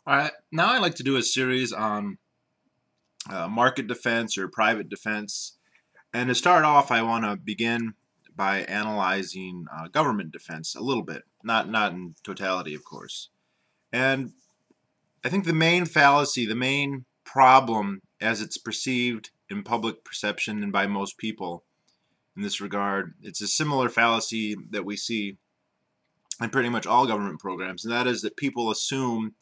All right, now I like to do a series on market defense or private defense. And to start off, I want to begin by analyzing government defense a little bit, not in totality, of course. And I think the main fallacy, the main problem as it's perceived in public perception and by most people in this regard, it's a similar fallacy that we see in pretty much all government programs, and that is that people assume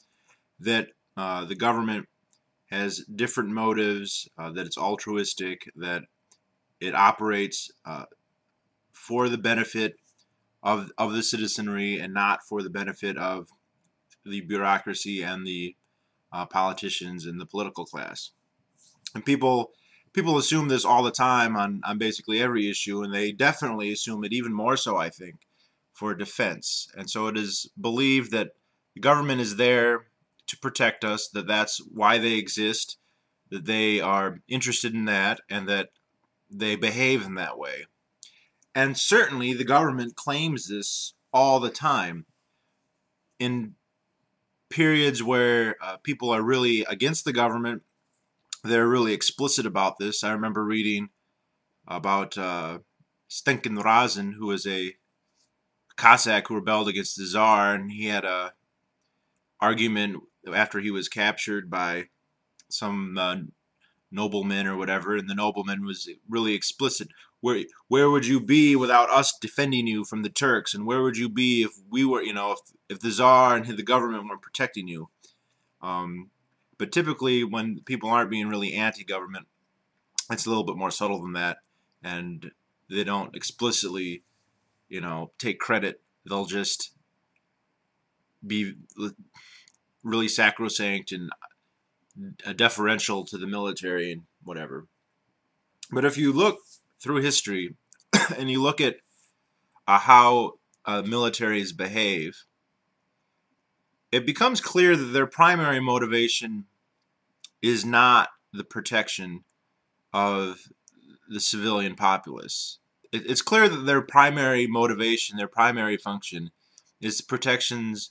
that the government has different motives, that it's altruistic, that it operates for the benefit of the citizenry and not for the benefit of the bureaucracy and the politicians and the political class. And people assume this all the time on basically every issue, and they definitely assume it even more so, I think, for defense. And so it is believed that the government is there to protect us, that that's why they exist, that they are interested in that, and that they behave in that way. And certainly the government claims this all the time. In periods where people are really against the government, they're really explicit about this. I remember reading about Stenkin Razin, who was a Cossack who rebelled against the Tsar, and he had a argument after he was captured by some nobleman or whatever, and the nobleman was really explicit. Where would you be without us defending you from the Turks? And where would you be if we were, if the Tsar and the government weren't protecting you? But typically, when people aren't being really anti-government, it's a little bit more subtle than that, and they don't explicitly, take credit. They'll just be really sacrosanct and deferential to the military and whatever. But if you look through history and you look at how militaries behave, it becomes clear that their primary motivation is not the protection of the civilian populace. It's clear that their primary motivation, their primary function, is protections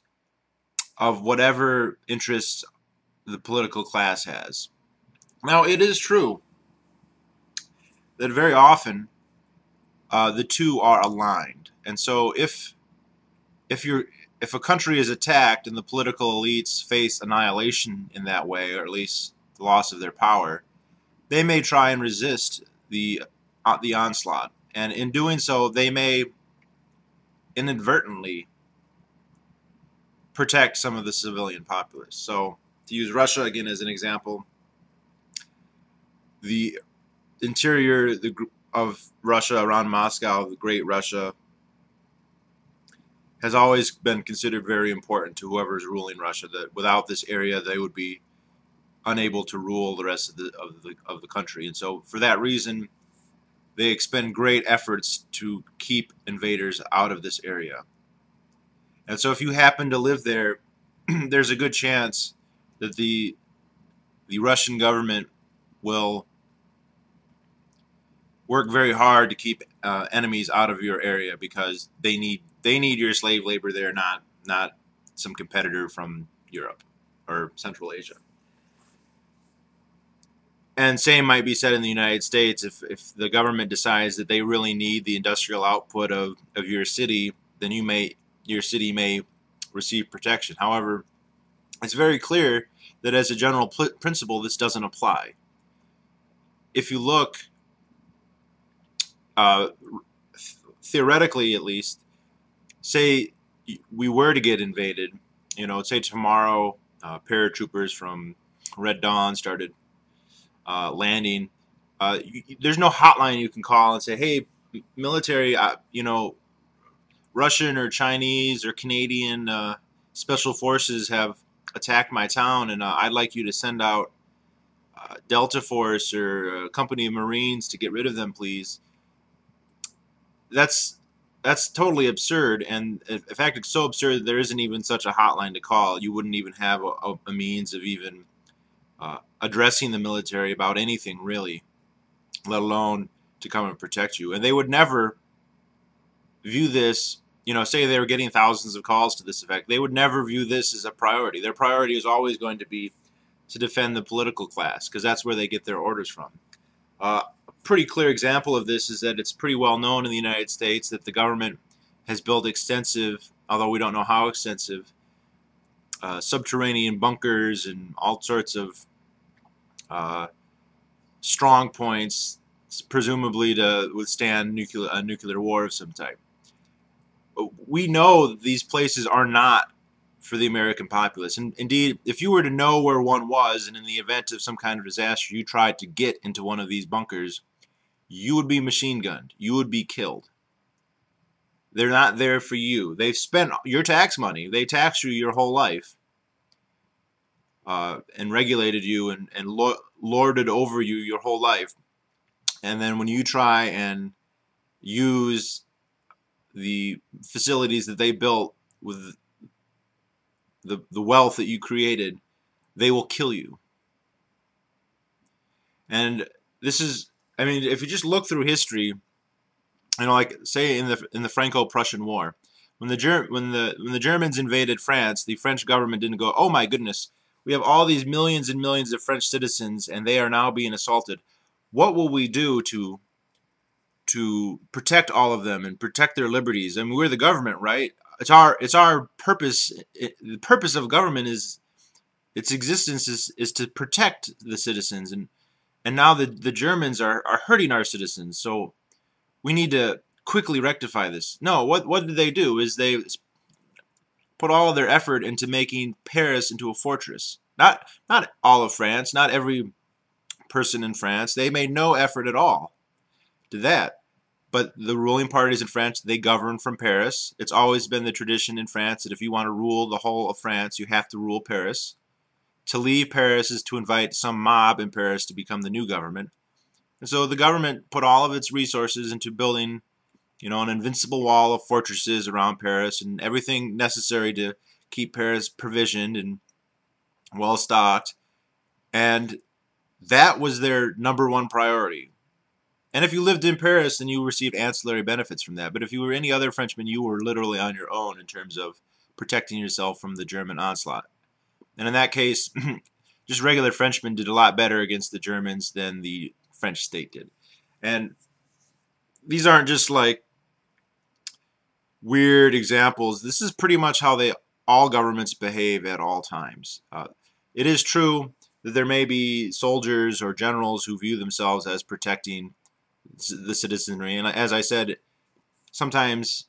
of whatever interests the political class has. Now, it is true that very often the two are aligned, and so if a country is attacked and the political elites face annihilation in that way, or at least the loss of their power, they may try and resist the onslaught, and in doing so, they may inadvertently protect some of the civilian populace. So, to use Russia again as an example, the interior of Russia around Moscow, the Great Russia, has always been considered very important to whoever's ruling Russia. That without this area, they would be unable to rule the rest of the country. And so, for that reason, they expend great efforts to keep invaders out of this area. And so, if you happen to live there, there's a good chance that the Russian government will work very hard to keep enemies out of your area, because they need your slave labor there, not some competitor from Europe or Central Asia. And same might be said in the United States. If the government decides that they really need the industrial output of your city, then your city may receive protection. However, it's very clear that as a general principle, this doesn't apply. If you look, theoretically at least, say we were to get invaded, say tomorrow paratroopers from Red Dawn started landing, there's no hotline you can call and say, hey, military, Russian or Chinese or Canadian special forces have attacked my town, and I'd like you to send out Delta Force or a company of Marines to get rid of them, please. That's totally absurd, and in fact, it's so absurd that there isn't even such a hotline to call. You wouldn't even have a means of even addressing the military about anything, really, let alone to come and protect you. And they would never view this say they were getting thousands of calls to this effect, they would never view this as a priority. Their priority is always going to be to defend the political class, because that's where they get their orders from. A pretty clear example of this is that it's pretty well known in the United States that the government has built extensive, although we don't know how extensive, subterranean bunkers and all sorts of strong points, presumably to withstand a nuclear war of some type. We know these places are not for the American populace. And indeed, if you were to know where one was, and in the event of some kind of disaster you tried to get into one of these bunkers, you would be machine gunned. You would be killed. They're not there for you. They've spent your tax money. They taxed you your whole life and regulated you and lorded over you your whole life. And then when you try and use the facilities that they built with the wealth that you created, they will kill you. And this is, I mean, if you just look through history, like say in the Franco-Prussian War, when the Germans invaded France, the French government didn't go, "Oh my goodness, we have all these millions and millions of French citizens and they are now being assaulted. What will we do to protect all of them and protect their liberties?" I mean, we're the government, right? It's our purpose. The purpose of government is, its existence is to protect the citizens, and now the Germans are hurting our citizens, so we need to quickly rectify this. No, what did they do is they put all of their effort into making Paris into a fortress. Not all of France, not every person in France. They made no effort at all to that. But the ruling parties in France, they govern from Paris. It's always been the tradition in France that if you want to rule the whole of France, you have to rule Paris. To leave Paris is to invite some mob in Paris to become the new government. And so the government put all of its resources into building, an invincible wall of fortresses around Paris and everything necessary to keep Paris provisioned and well stocked. And that was their number one priority. And if you lived in Paris, then you received ancillary benefits from that. But if you were any other Frenchman, you were literally on your own in terms of protecting yourself from the German onslaught. And in that case, just regular Frenchmen did a lot better against the Germans than the French state did. And these aren't just like weird examples. This is pretty much how all governments behave at all times. It is true that there may be soldiers or generals who view themselves as protecting the citizenry, and as I said, sometimes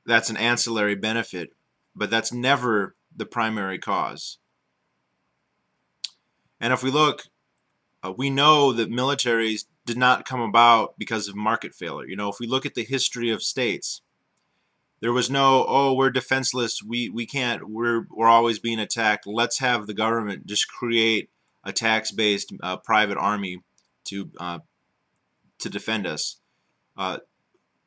that's an ancillary benefit, but that's never the primary cause. And if we look, we know that militaries did not come about because of market failure. If we look at the history of states, there was no, "Oh, we're defenseless, we can't, we're always being attacked, let's have the government just create a tax-based private army to defend us."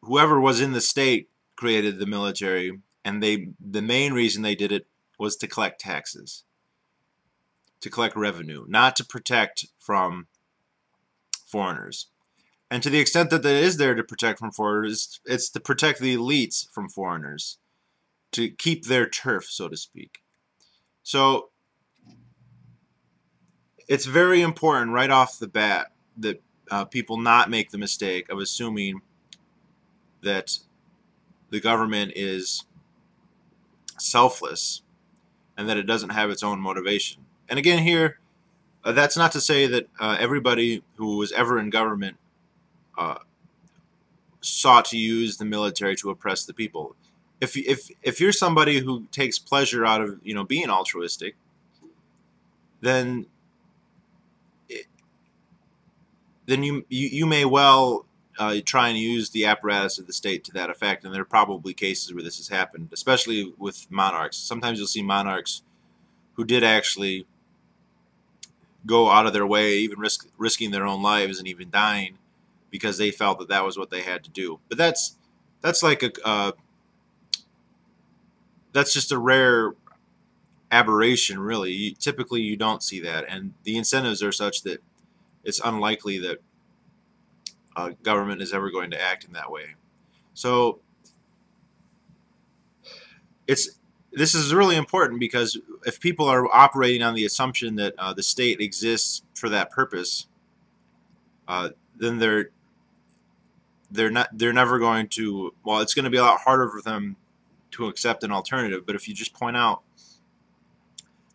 Whoever was in the state created the military, and the main reason they did it was to collect taxes, to collect revenue, not to protect from foreigners. And to the extent that it is there to protect from foreigners, it's to protect the elites from foreigners, to keep their turf, so to speak. So it's very important right off the bat that people not make the mistake of assuming that the government is selfless and that it doesn't have its own motivation. And again here, that's not to say that everybody who was ever in government sought to use the military to oppress the people. If you're somebody who takes pleasure out of being altruistic, then you may well try and use the apparatus of the state to that effect, and there are probably cases where this has happened, especially with monarchs. Sometimes you'll see monarchs who did actually go out of their way, even risking their own lives and even dying, because they felt that that was what they had to do. But that's like that's just a rare aberration, really. Typically, you don't see that, and the incentives are such that it's unlikely that government is ever going to act in that way. So it's this is really important because if people are operating on the assumption that the state exists for that purpose, then they're never going to. Well, it's going to be a lot harder for them to accept an alternative. But if you just point out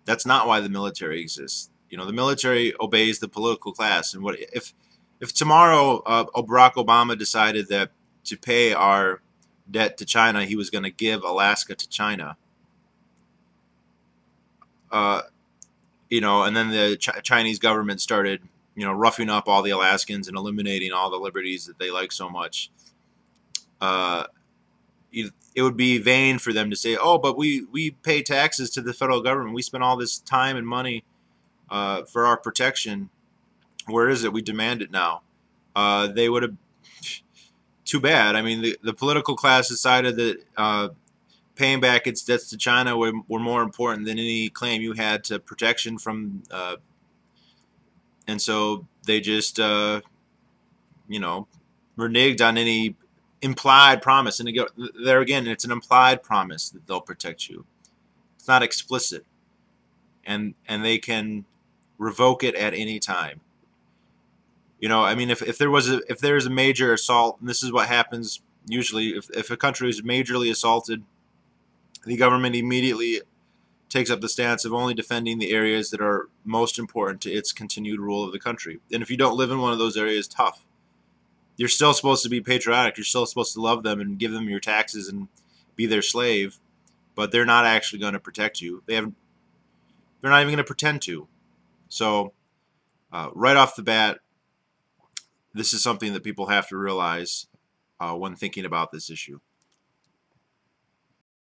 that's not why the military exists. You know, the military obeys the political class. And what if tomorrow Barack Obama decided that to pay our debt to China, he was going to give Alaska to China? Uh, you know, and then the Chinese government started, you know, roughing up all the Alaskans and eliminating all the liberties that they like so much. Uh, it would be vain for them to say, "Oh, but we pay taxes to the federal government. We spend all this time and money for our protection. Where is it? We demand it now." They would have. Too bad. I mean, the political class decided that paying back its debts to China were more important than any claim you had to protection from, and so they just, you know, reneged on any implied promise. And again, there again, it's an implied promise that they'll protect you. It's not explicit, and they can revoke it at any time. You know, I mean, if there's a major assault, and this is what happens usually, if a country is majorly assaulted, the government immediately takes up the stance of only defending the areas that are most important to its continued rule of the country. And if you don't live in one of those areas, tough. You're still supposed to be patriotic. You're still supposed to love them and give them your taxes and be their slave, but they're not actually going to protect you. They're not even going to pretend to. So right off the bat, this is something that people have to realize when thinking about this issue.